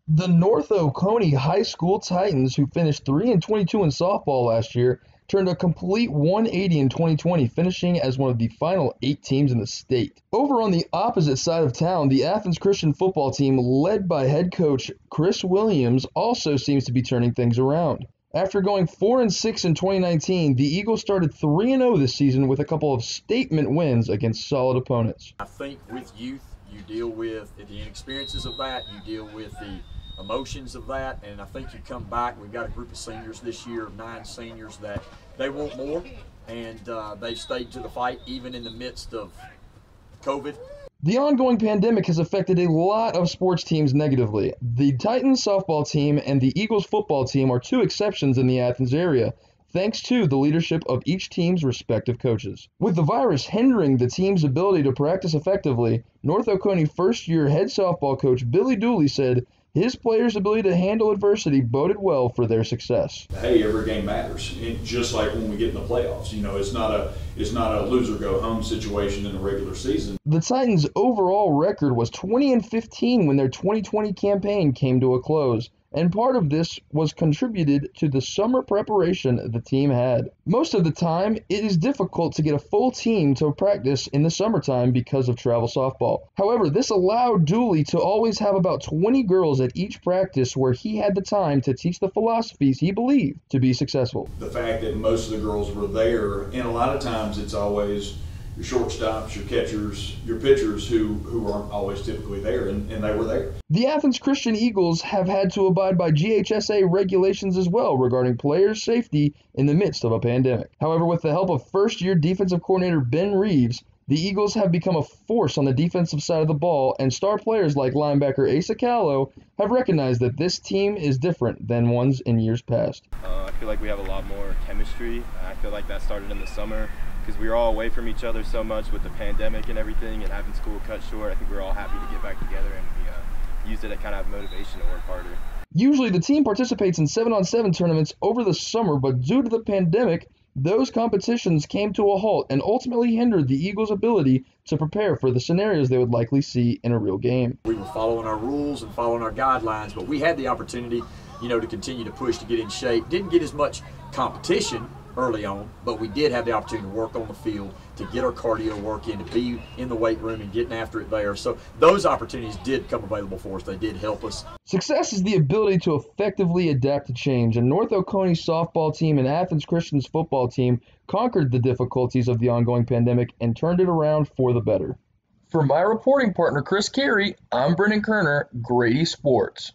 The North Oconee High School Titans, who finished 3-22 in softball last year, turned a complete 180 in 2020, finishing as one of the final 8 teams in the state. Over on the opposite side of town, the Athens Christian football team, led by head coach Chris Williams, also seems to be turning things around. After going 4-6 in 2019, the Eagles started 3-0 this season with a couple of statement wins against solid opponents. I think with youth, you deal with the inexperiences of that, you deal with the emotions of that, and I think you come back. We've got a group of seniors this year, 9 seniors, that they want more, and they've stayed to the fight even in the midst of COVID. The ongoing pandemic has affected a lot of sports teams negatively. The Titans softball team and the Eagles football team are 2 exceptions in the Athens area, thanks to the leadership of each team's respective coaches. With the virus hindering the team's ability to practice effectively, North Oconee first-year head softball coach Billy Dooley said his players' ability to handle adversity boded well for their success. Hey, every game matters. Just like when we get in the playoffs, it's not a loser go home situation in the regular season. The Titans' overall record was 20-15 when their 2020 campaign came to a close, and part of this was contributed to the summer preparation the team had. Most of the time, it is difficult to get a full team to practice in the summertime because of travel softball. However, this allowed Dooley to always have about 20 girls at each practice where he had the time to teach the philosophies he believed to be successful. The fact that most of the girls were there, and a lot of times it's always your shortstops, your catchers, your pitchers who aren't always typically there, and they were there. The Athens Christian Eagles have had to abide by GHSA regulations as well regarding players' safety in the midst of a pandemic. However, with the help of first-year defensive coordinator Ben Reeves, the Eagles have become a force on the defensive side of the ball, and star players like linebacker Asa Callow have recognized that this team is different than ones in years past. I feel like we have a lot more chemistry. I feel like that started in the summer because we were all away from each other so much with the pandemic and everything, and having school cut short. I think we were all happy to get back together, and we used it to kind of have motivation to work harder. Usually the team participates in 7-on-7 tournaments over the summer, but due to the pandemic, those competitions came to a halt and ultimately hindered the Eagles' ability to prepare for the scenarios they would likely see in a real game. We were following our rules and following our guidelines, but we had the opportunity, to continue to push to get in shape. Didn't get as much competition early on, but we did have the opportunity to work on the field, to get our cardio work in, to be in the weight room and getting after it there. So those opportunities did come available for us. They did help us. Success is the ability to effectively adapt to change, and North Oconee softball team and Athens Christian's football team conquered the difficulties of the ongoing pandemic and turned it around for the better. For my reporting partner Chris Caray, I'm Brendan Koerner, Grady Sports.